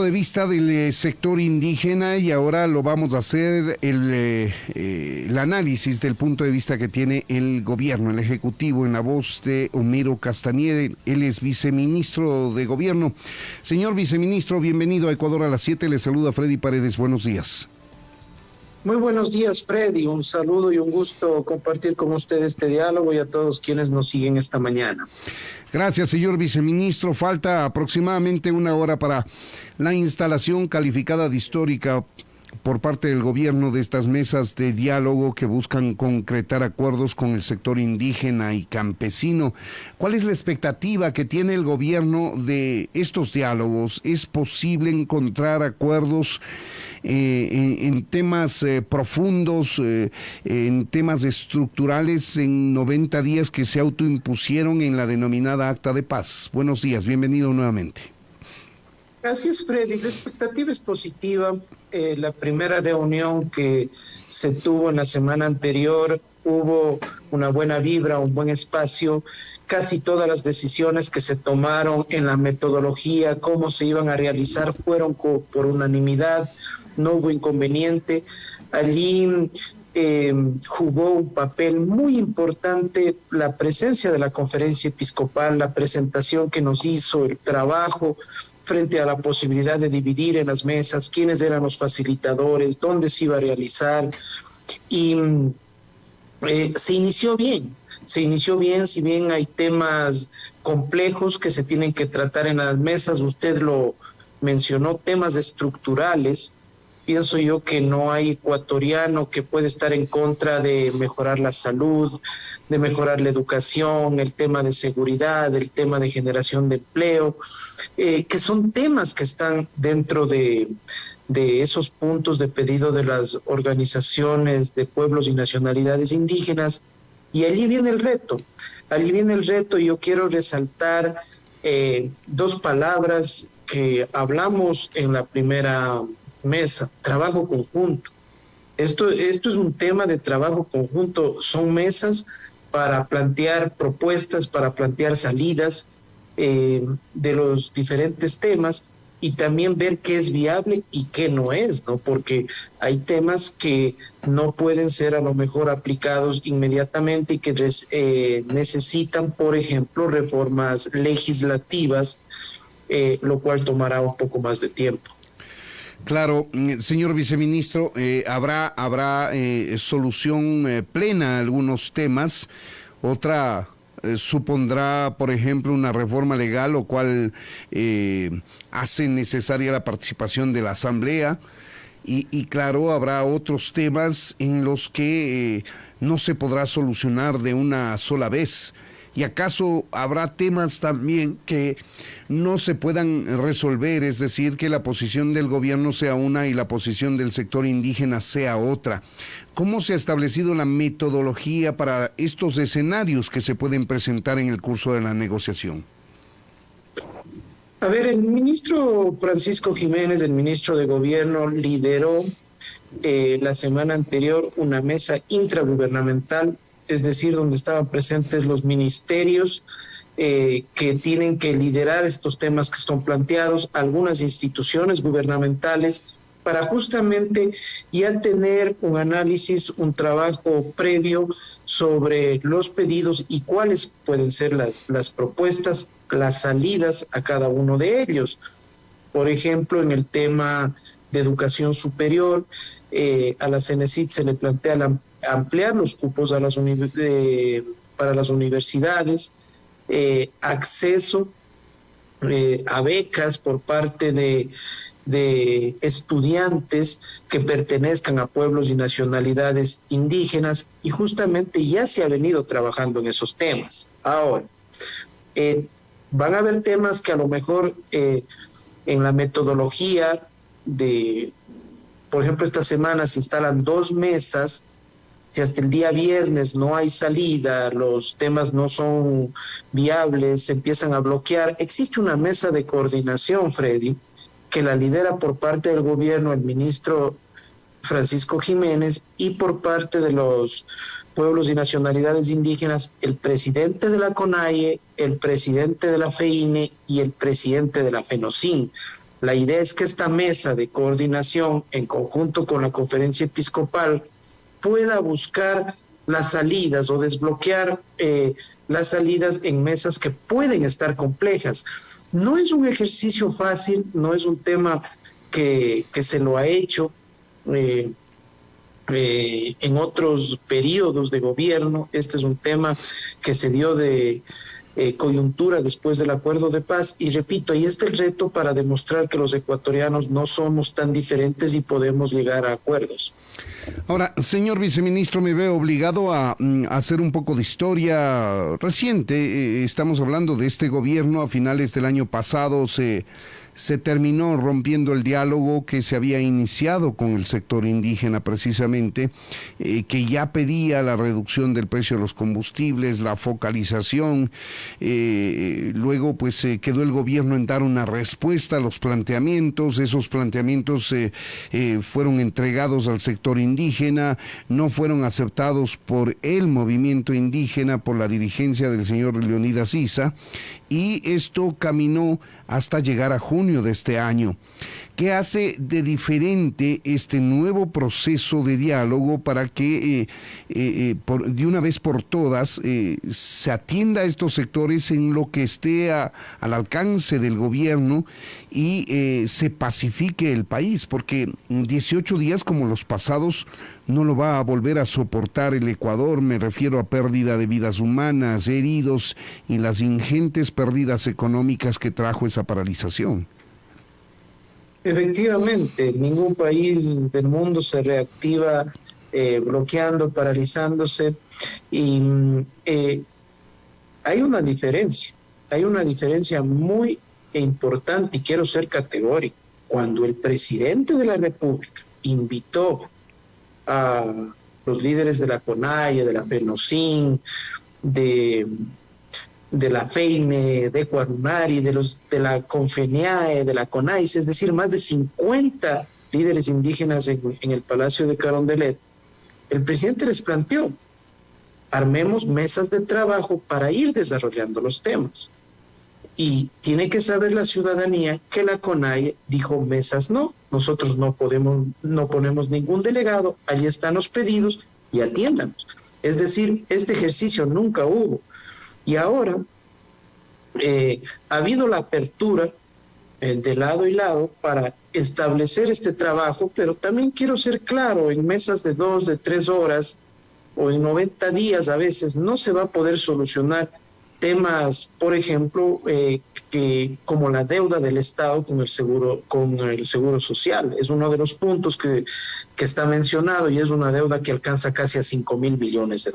De vista del sector indígena, y ahora lo vamos a hacer el análisis del punto de vista que tiene el gobierno, el ejecutivo, en la voz de Homero Castañer. Él es viceministro de gobierno. Señor viceministro, bienvenido a Ecuador a las 7. Le saluda Freddy Paredes. Buenos días. Muy buenos días, Freddy. Un saludo y un gusto compartir con usted este diálogo y a todos quienes nos siguen esta mañana. Gracias, señor viceministro. Falta aproximadamente una hora para la instalación calificada de histórica por parte del gobierno de estas mesas de diálogo que buscan concretar acuerdos con el sector indígena y campesino. ¿Cuál es la expectativa que tiene el gobierno de estos diálogos? ¿Es posible encontrar acuerdos en temas profundos, en temas estructurales en 90 días que se autoimpusieron en la denominada Acta de Paz? Buenos días, bienvenido nuevamente. Gracias, Freddy. La expectativa es positiva. La primera reunión que se tuvo en la semana anterior hubo una buena vibra, un buen espacio. Casi todas las decisiones que se tomaron en la metodología, cómo se iban a realizar, fueron por unanimidad. No hubo inconveniente. Allí jugó un papel muy importante la presencia de la conferencia episcopal, la presentación que nos hizo, el trabajo frente a la posibilidad de dividir en las mesas, quiénes eran los facilitadores, dónde se iba a realizar, y se inició bien, si bien hay temas complejos que se tienen que tratar en las mesas. Usted lo mencionó, temas estructurales. Pienso yo que no hay ecuatoriano que puede estar en contra de mejorar la salud, de mejorar la educación, el tema de seguridad, el tema de generación de empleo, que son temas que están dentro de esos puntos de pedido de las organizaciones de pueblos y nacionalidades indígenas. Y allí viene el reto, y yo quiero resaltar dos palabras que hablamos en la primera mesa: trabajo conjunto. Esto es un tema de trabajo conjunto, son mesas para plantear propuestas, para plantear salidas de los diferentes temas, y también ver qué es viable y qué no es, ¿no? Porque hay temas que no pueden ser a lo mejor aplicados inmediatamente y que necesitan, por ejemplo, reformas legislativas, lo cual tomará un poco más de tiempo. Claro, señor viceministro, habrá solución plena a algunos temas. Otra supondrá, por ejemplo, una reforma legal, lo cual hace necesaria la participación de la Asamblea. Y claro, habrá otros temas en los que no se podrá solucionar de una sola vez. ¿Y acaso habrá temas también que no se puedan resolver? Es decir, que la posición del gobierno sea una y la posición del sector indígena sea otra. ¿Cómo se ha establecido la metodología para estos escenarios que se pueden presentar en el curso de la negociación? A ver, el ministro Francisco Jiménez, el ministro de Gobierno, lideró la semana anterior una mesa intragubernamental, es decir, donde estaban presentes los ministerios que tienen que liderar estos temas que están planteados, algunas instituciones gubernamentales, para justamente ya tener un análisis, un trabajo previo sobre los pedidos y cuáles pueden ser las propuestas, las salidas a cada uno de ellos. Por ejemplo, en el tema de educación superior, a la CENESID se le plantea ampliar los cupos a para las universidades, acceso a becas por parte de estudiantes que pertenezcan a pueblos y nacionalidades indígenas, y justamente ya se ha venido trabajando en esos temas. Ahora, van a haber temas que a lo mejor en la metodología por ejemplo, esta semana se instalan 2 mesas. Si hasta el día viernes no hay salida, los temas no son viables, se empiezan a bloquear, existe una mesa de coordinación, Freddy, que la lidera por parte del gobierno el ministro Francisco Jiménez, y por parte de los pueblos y nacionalidades indígenas, el presidente de la CONAIE, el presidente de la FEINE y el presidente de la FENOCIN. La idea es que esta mesa de coordinación, en conjunto con la conferencia episcopal, pueda buscar las salidas o desbloquear las salidas en mesas que pueden estar complejas. No es un ejercicio fácil, no es un tema que se lo ha hecho en otros periodos de gobierno. Este es un tema que se dio de coyuntura después del acuerdo de paz, y repito, ahí está el reto para demostrar que los ecuatorianos no somos tan diferentes y podemos llegar a acuerdos. Ahora, señor viceministro, me veo obligado a hacer un poco de historia reciente. Estamos hablando de este gobierno. A finales del año pasado se terminó rompiendo el diálogo que se había iniciado con el sector indígena precisamente, que ya pedía la reducción del precio de los combustibles, la focalización. Luego pues quedó el gobierno en dar una respuesta a los planteamientos. Esos planteamientos fueron entregados al sector indígena, no fueron aceptados por el movimiento indígena, por la dirigencia del señor Leonidas Issa, y esto caminó hasta llegar a junio de este año. ¿Qué hace de diferente este nuevo proceso de diálogo para que de una vez por todas se atienda a estos sectores en lo que esté al alcance del gobierno y se pacifique el país? Porque 18 días como los pasados no lo va a volver a soportar el Ecuador. Me refiero a pérdida de vidas humanas, heridos y las ingentes pérdidas económicas que trajo esa paralización. Efectivamente, ningún país del mundo se reactiva bloqueando, paralizándose, y hay una diferencia muy importante, y quiero ser categórico. Cuando el presidente de la República invitó a los líderes de la CONAIE, de la FENOCIN, de la FEINE, de Ecuarunari, de la CONFENIAE, de la CONAIS, es decir, más de 50 líderes indígenas en el Palacio de Carondelet, el presidente les planteó: armemos mesas de trabajo para ir desarrollando los temas. Y tiene que saber la ciudadanía que la CONAIE dijo: mesas no, nosotros no ponemos ningún delegado, allí están los pedidos y atiéndanos. Es decir, este ejercicio nunca hubo. Y ahora ha habido la apertura de lado y lado para establecer este trabajo, pero también quiero ser claro: en mesas de 2, de 3 horas o en 90 días a veces no se va a poder solucionar temas, por ejemplo, que como la deuda del Estado con el seguro social. Es uno de los puntos que está mencionado, y es una deuda que alcanza casi a $5,000 millones.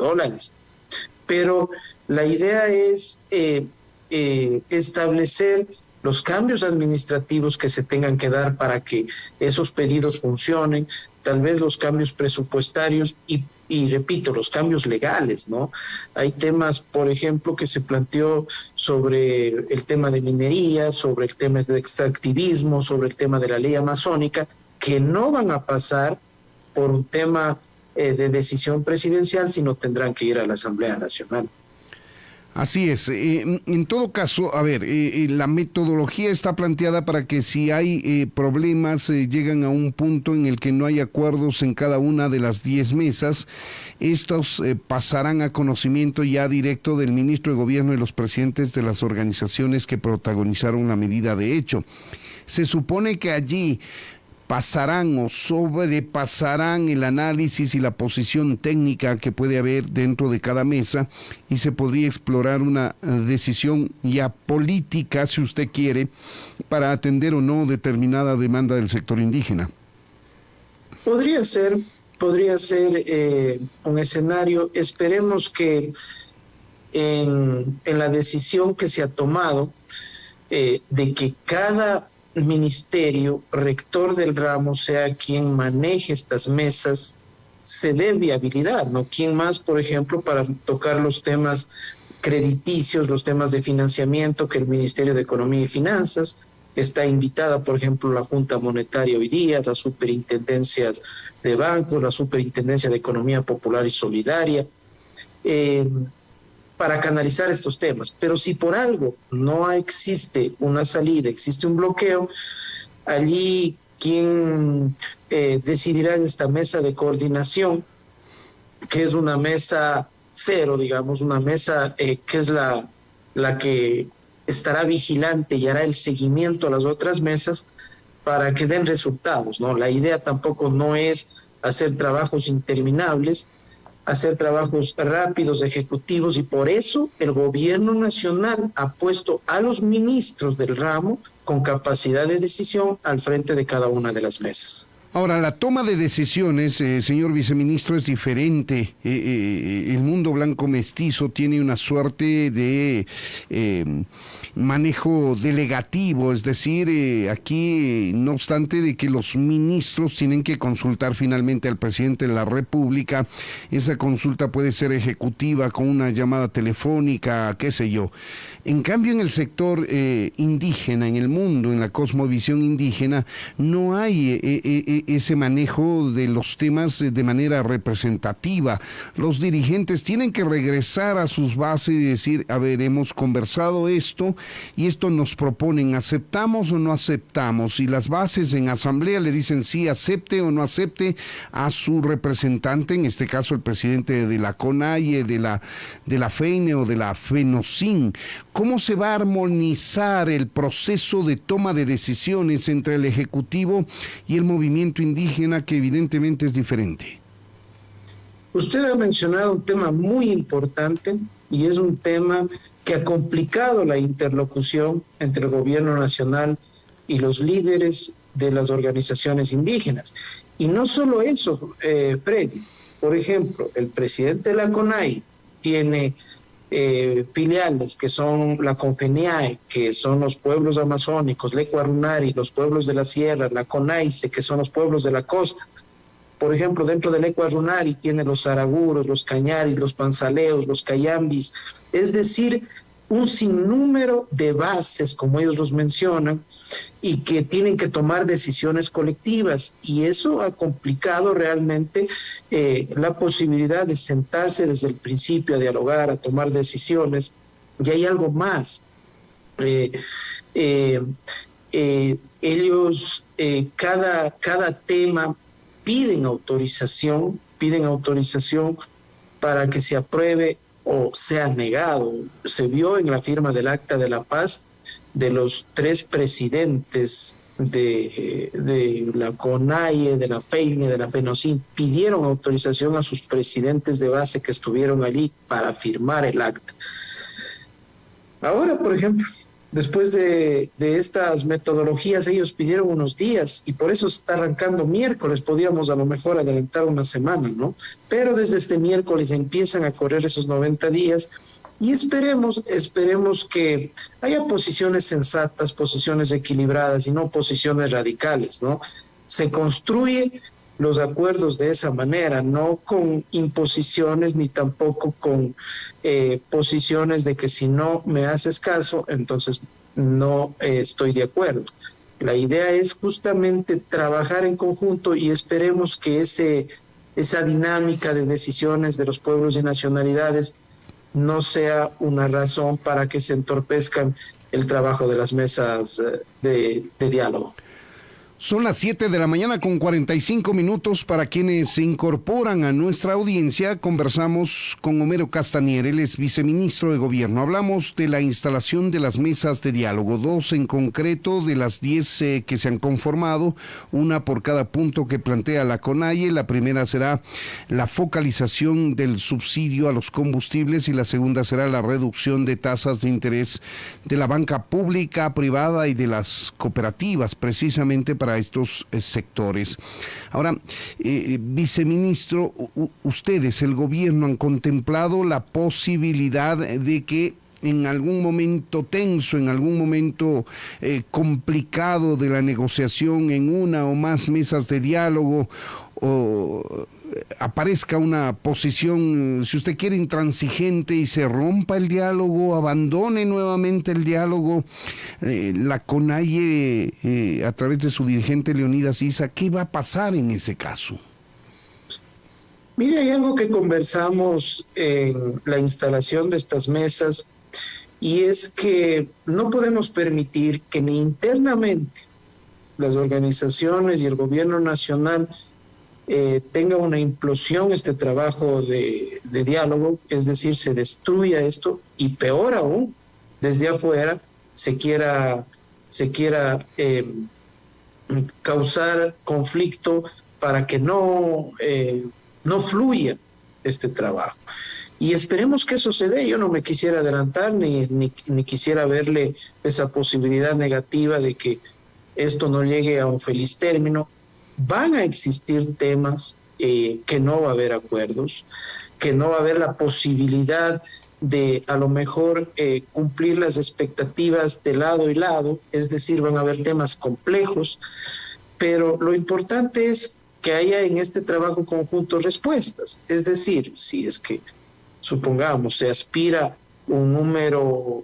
Pero la idea es establecer los cambios administrativos que se tengan que dar para que esos pedidos funcionen, tal vez los cambios presupuestarios y repito, los cambios legales, ¿no? Hay temas, por ejemplo, que se planteó sobre el tema de minería, sobre el tema de extractivismo, sobre el tema de la ley amazónica, que no van a pasar por un tema de decisión presidencial, sino tendrán que ir a la Asamblea Nacional. Así es. En todo caso, a ver, la metodología está planteada para que si hay problemas, llegan a un punto en el que no hay acuerdos en cada una de las 10 mesas, estos pasarán a conocimiento ya directo del ministro de Gobierno y los presidentes de las organizaciones que protagonizaron la medida de hecho. Se supone que allí pasarán o sobrepasarán el análisis y la posición técnica que puede haber dentro de cada mesa, y se podría explorar una decisión ya política, si usted quiere, para atender o no determinada demanda del sector indígena. Podría ser un escenario. Esperemos que en la decisión que se ha tomado de que cada ministerio rector del ramo sea quien maneje estas mesas, se dé viabilidad, ¿no? ¿Quién más, por ejemplo, para tocar los temas crediticios, los temas de financiamiento, que el Ministerio de Economía y Finanzas? Está invitada, por ejemplo, la Junta Monetaria hoy día, las superintendencias de bancos, la Superintendencia de Economía Popular y Solidaria, para canalizar estos temas. Pero si por algo no existe una salida, existe un bloqueo, Allí quien decidirá en esta mesa de coordinación, que es una mesa cero, digamos, una mesa que es la que estará vigilante y hará el seguimiento a las otras mesas para que den resultados, ¿no? La idea tampoco no es hacer trabajos interminables, hacer trabajos rápidos, ejecutivos, y por eso el gobierno nacional ha puesto a los ministros del ramo con capacidad de decisión al frente de cada una de las mesas. Ahora, la toma de decisiones, señor viceministro, es diferente. El mundo blanco mestizo tiene una suerte de manejo delegativo, es decir, aquí, no obstante de que los ministros tienen que consultar finalmente al presidente de la República, esa consulta puede ser ejecutiva con una llamada telefónica, qué sé yo. En cambio, en el sector indígena, en el mundo, en la cosmovisión indígena, no hay ese manejo de los temas de manera representativa. Los dirigentes tienen que regresar a sus bases y decir, a ver, hemos conversado esto y esto nos proponen, ¿aceptamos o no aceptamos? Y las bases en asamblea le dicen sí, acepte o no acepte a su representante, en este caso el presidente de la CONAIE, de la FEINE o de la FENOCIN. ¿Cómo se va a armonizar el proceso de toma de decisiones entre el Ejecutivo y el movimiento indígena, que evidentemente es diferente? Usted ha mencionado un tema muy importante y es un tema que ha complicado la interlocución entre el gobierno nacional y los líderes de las organizaciones indígenas. Y no solo eso, Freddy. Por ejemplo, el presidente de la CONAI tiene filiales que son la CONFENIAE, que son los pueblos amazónicos, Lecuarunari, los pueblos de la sierra, la CONAICE, que son los pueblos de la costa. Por ejemplo, dentro del Lecuarunari tiene los Araguros, los Cañaris, los Panzaleos, los Cayambis, es decir, un sinnúmero de bases, como ellos los mencionan, y que tienen que tomar decisiones colectivas, y eso ha complicado realmente la posibilidad de sentarse desde el principio a dialogar, a tomar decisiones. Y hay algo más. Ellos, cada tema piden autorización para que se apruebe o sea negado. Se vio en la firma del Acta de la Paz de los 3 presidentes de la CONAIE, de la FEINE, de la FENOCIN, pidieron autorización a sus presidentes de base que estuvieron allí para firmar el acta. Ahora, por ejemplo, después de estas metodologías, ellos pidieron unos días y por eso se está arrancando miércoles. Podíamos a lo mejor adelantar una semana, ¿no? Pero desde este miércoles empiezan a correr esos 90 días y esperemos que haya posiciones sensatas, posiciones equilibradas y no posiciones radicales, ¿no? Se construye los acuerdos de esa manera, no con imposiciones ni tampoco con posiciones de que si no me haces caso, entonces no estoy de acuerdo. La idea es justamente trabajar en conjunto y esperemos que esa dinámica de decisiones de los pueblos y nacionalidades no sea una razón para que se entorpezcan el trabajo de las mesas de diálogo. Son las 7 de la mañana con 45 minutos. Para quienes se incorporan a nuestra audiencia, conversamos con Homero Castañer, él es viceministro de Gobierno. Hablamos de la instalación de las mesas de diálogo, 2 en concreto de las 10 que se han conformado, una por cada punto que plantea la CONAIE. La primera será la focalización del subsidio a los combustibles y la segunda será la reducción de tasas de interés de la banca pública, privada y de las cooperativas, precisamente para estos sectores. Ahora, viceministro, ustedes, el gobierno, han contemplado la posibilidad de que en algún momento tenso, en algún momento complicado de la negociación, en una o más mesas de diálogo, o aparezca una posición, si usted quiere, intransigente y se rompa el diálogo, abandone nuevamente el diálogo, la CONAIE a través de su dirigente Leonidas Issa, ¿qué va a pasar en ese caso? Mire, hay algo que conversamos en la instalación de estas mesas y es que no podemos permitir que ni internamente las organizaciones y el gobierno nacional tenga una implosión este trabajo de diálogo, es decir, se destruya esto y peor aún, desde afuera se quiera causar conflicto para que no fluya este trabajo. Y esperemos que eso se dé. Yo no me quisiera adelantar ni quisiera verle esa posibilidad negativa de que esto no llegue a un feliz término. Van a existir temas que no va a haber acuerdos, que no va a haber la posibilidad de a lo mejor cumplir las expectativas de lado y lado, es decir, van a haber temas complejos, pero lo importante es que haya en este trabajo conjunto respuestas, es decir, si es que, supongamos, se aspira un número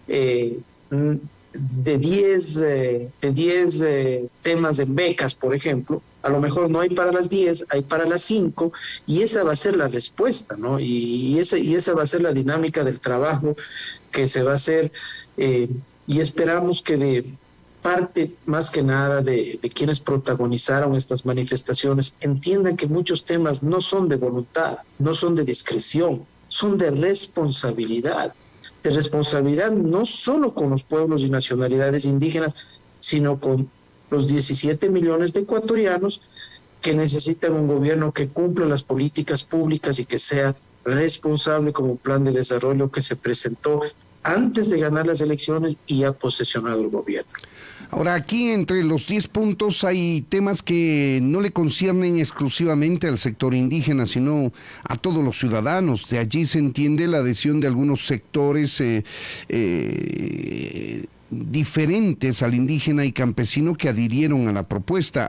de 10 temas en becas, por ejemplo, a lo mejor no hay para las 10, hay para las 5, y esa va a ser la respuesta, ¿no? Y esa va a ser la dinámica del trabajo que se va a hacer, y esperamos que de parte, más que nada, de quienes protagonizaron estas manifestaciones, entiendan que muchos temas no son de voluntad, no son de discreción, son de responsabilidad no solo con los pueblos y nacionalidades indígenas, sino con los 17 millones de ecuatorianos que necesitan un gobierno que cumpla las políticas públicas y que sea responsable como un plan de desarrollo que se presentó antes de ganar las elecciones y ha posesionado el gobierno. Ahora, aquí entre los 10 puntos hay temas que no le conciernen exclusivamente al sector indígena, sino a todos los ciudadanos. De allí se entiende la adhesión de algunos sectores diferentes al indígena y campesino que adhirieron a la protesta,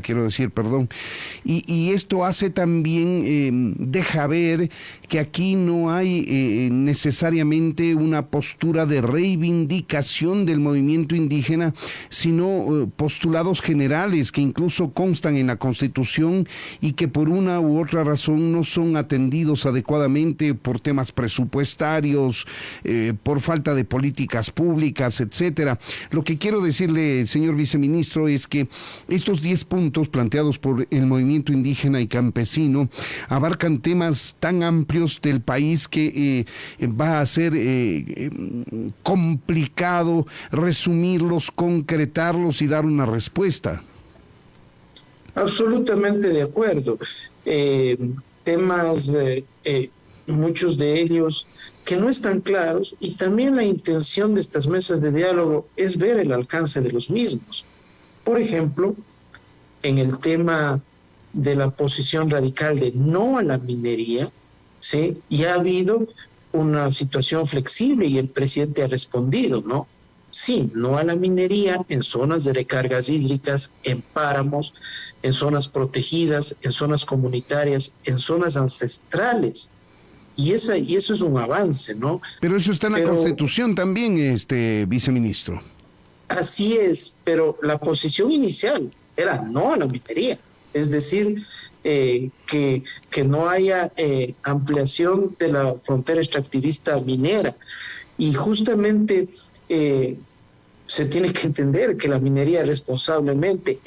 quiero decir, perdón. Y esto hace también, deja ver que aquí no hay necesariamente una postura de reivindicación del movimiento indígena, sino postulados generales que incluso constan en la Constitución y que por una u otra razón no son atendidos adecuadamente por temas presupuestarios, por falta de políticas públicas, etcétera. Lo que quiero decirle, señor viceministro, es que estos 10 puntos planteados por el movimiento indígena y campesino abarcan temas tan amplios del país que va a ser complicado resumirlos, concretarlos y dar una respuesta. Absolutamente de acuerdo. Temas, muchos de ellos que no están claros, y también la intención de estas mesas de diálogo es ver el alcance de los mismos. Por ejemplo, en el tema de la posición radical de no a la minería, ¿sí? Y ha habido una situación flexible y el presidente ha respondido, ¿no? Sí, no a la minería en zonas de recargas hídricas, en páramos, en zonas protegidas, en zonas comunitarias, en zonas ancestrales. Y eso es un avance, ¿no? Pero eso está en la Constitución también, viceministro. Así es, pero la posición inicial era no a la minería. Es decir, que no haya ampliación de la frontera extractivista minera. Y justamente se tiene que entender que la minería responsablemente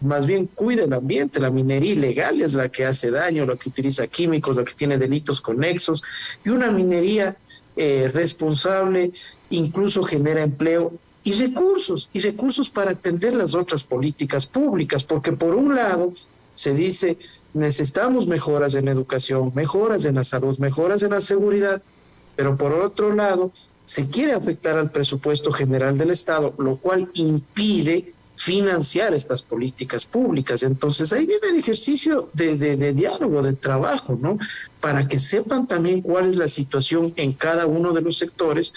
más bien cuida el ambiente. La minería ilegal es la que hace daño, la que utiliza químicos, la que tiene delitos conexos, y una minería responsable incluso genera empleo y recursos para atender las otras políticas públicas, porque por un lado se dice necesitamos mejoras en la educación, mejoras en la salud, mejoras en la seguridad, pero por otro lado se quiere afectar al presupuesto general del Estado, lo cual impide financiar estas políticas públicas. Entonces ahí viene el ejercicio de diálogo, de trabajo, ¿no? Para que sepan también cuál es la situación en cada uno de los sectores,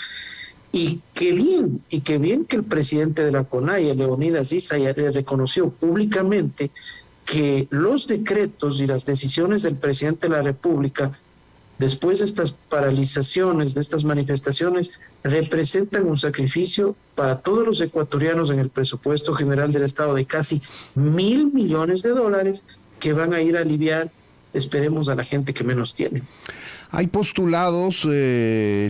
y qué bien que el presidente de la CONAIE, Leonidas Issa, ya reconoció públicamente que los decretos y las decisiones del presidente de la República, después de estas paralizaciones, de estas manifestaciones, representan un sacrificio para todos los ecuatorianos en el presupuesto general del Estado de casi $1.000 millones que van a ir a aliviar esperemos a la gente que menos tiene. Hay postulados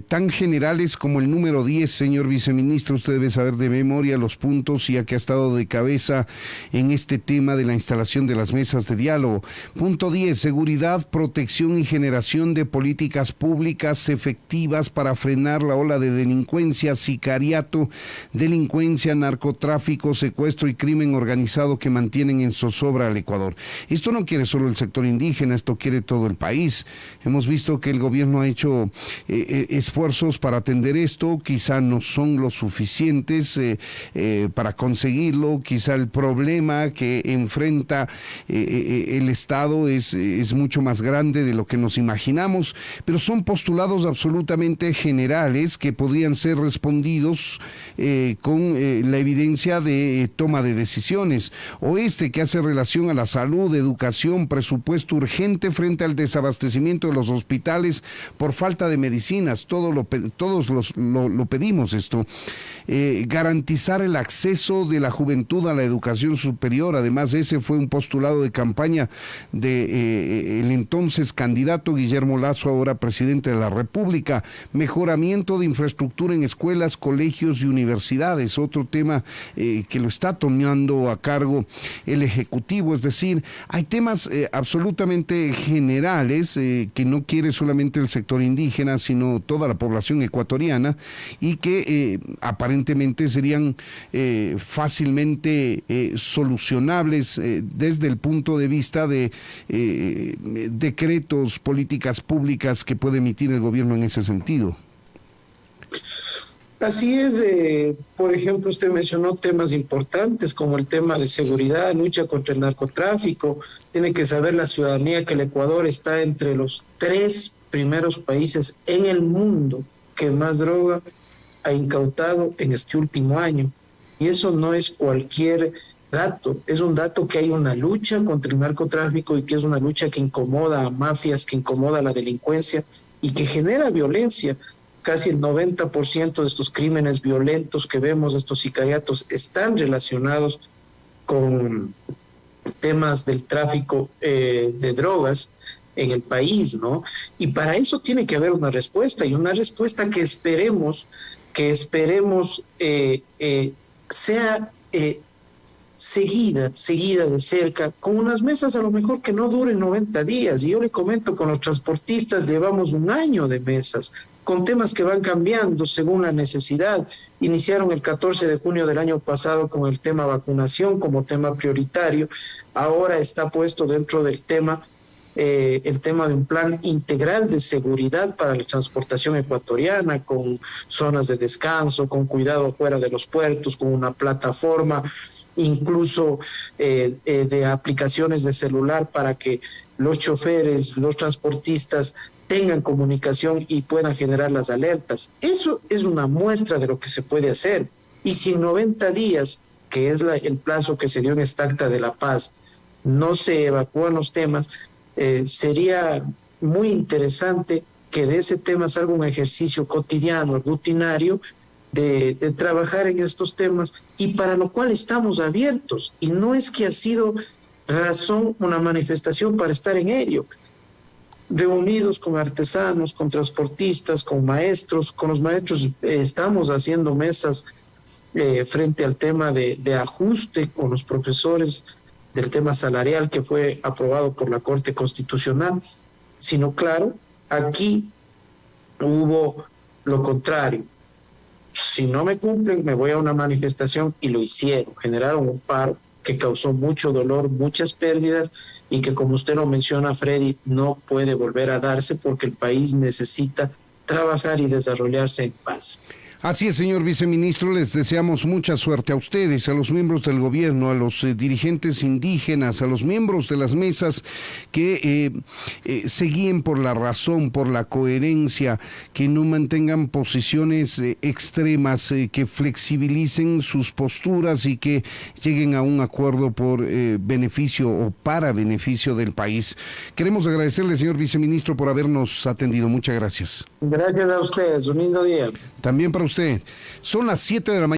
tan generales como el número 10, señor viceministro. Usted debe saber de memoria los puntos, ya que ha estado de cabeza en este tema de la instalación de las mesas de diálogo. Punto 10, seguridad, protección y generación de políticas públicas efectivas para frenar la ola de delincuencia, sicariato, delincuencia, narcotráfico, secuestro y crimen organizado que mantienen en zozobra al Ecuador. Esto no quiere solo el sector indígena, esto quiere todo el país. Hemos visto que el gobierno ha hecho esfuerzos para atender esto, quizá no son los suficientes para conseguirlo, quizá el problema que enfrenta el Estado es mucho más grande de lo que nos imaginamos, pero son postulados absolutamente generales que podrían ser respondidos con la evidencia de toma de decisiones, o que hace relación a la salud, educación, presupuesto urgente frente al desabastecimiento de los hospitales por falta de medicinas. Todos lo pedimos esto. Garantizar el acceso de la juventud a la educación superior. Además, ese fue un postulado de campaña de el entonces candidato Guillermo Lasso, ahora presidente de la República. Mejoramiento de infraestructura en escuelas, colegios y universidades. Otro tema que lo está tomando a cargo el Ejecutivo. Es decir, hay temas absolutamente generales que no quiere solamente el sector indígena, sino toda la población ecuatoriana, y que aparentemente serían fácilmente solucionables desde el punto de vista de decretos, políticas públicas que puede emitir el gobierno en ese sentido. Así es, por ejemplo, usted mencionó temas importantes como el tema de seguridad, lucha contra el narcotráfico. Tiene que saber la ciudadanía que el Ecuador está entre los 3 primeros países en el mundo que más droga ha incautado en este último año. Y eso no es cualquier dato, es un dato que hay una lucha contra el narcotráfico y que es una lucha que incomoda a mafias, que incomoda a la delincuencia y que genera violencia. Casi el 90% de estos crímenes violentos que vemos, estos sicariatos, están relacionados con temas del tráfico de drogas en el país, ¿no? Y para eso tiene que haber una respuesta, y una respuesta que esperemos sea seguida de cerca, con unas mesas a lo mejor que no duren 90 días. Y yo le comento, con los transportistas llevamos 1 año de mesas, con temas que van cambiando según la necesidad. Iniciaron el 14 de junio del año pasado con el tema vacunación como tema prioritario. Ahora está puesto dentro del tema el tema de un plan integral de seguridad para la transportación ecuatoriana, con zonas de descanso, con cuidado fuera de los puertos, con una plataforma, incluso de aplicaciones de celular para que los choferes, los transportistas tengan comunicación y puedan generar las alertas. Eso es una muestra de lo que se puede hacer. Y si en 90 días, que es el plazo que se dio en esta Acta de la Paz, no se evacúan los temas, sería muy interesante que de ese tema salga un ejercicio cotidiano, rutinario, de trabajar en estos temas, y para lo cual estamos abiertos. Y no es que ha sido razón una manifestación para estar en ello. Reunidos con artesanos, con transportistas, con maestros, con los maestros estamos haciendo mesas frente al tema de ajuste con los profesores, del tema salarial que fue aprobado por la Corte Constitucional, sino claro, aquí hubo lo contrario. Si no me cumplen, me voy a una manifestación, y lo hicieron, generaron un paro que causó mucho dolor, muchas pérdidas, y que, como usted lo menciona, Freddy, no puede volver a darse porque el país necesita trabajar y desarrollarse en paz. Así es, señor viceministro, les deseamos mucha suerte a ustedes, a los miembros del gobierno, a los dirigentes indígenas, a los miembros de las mesas que se guíen por la razón, por la coherencia, que no mantengan posiciones extremas, que flexibilicen sus posturas y que lleguen a un acuerdo por beneficio o para beneficio del país. Queremos agradecerle, señor viceministro, por habernos atendido. Muchas gracias. Gracias a ustedes, un lindo día. También para usted. Son las 7 de la mañana.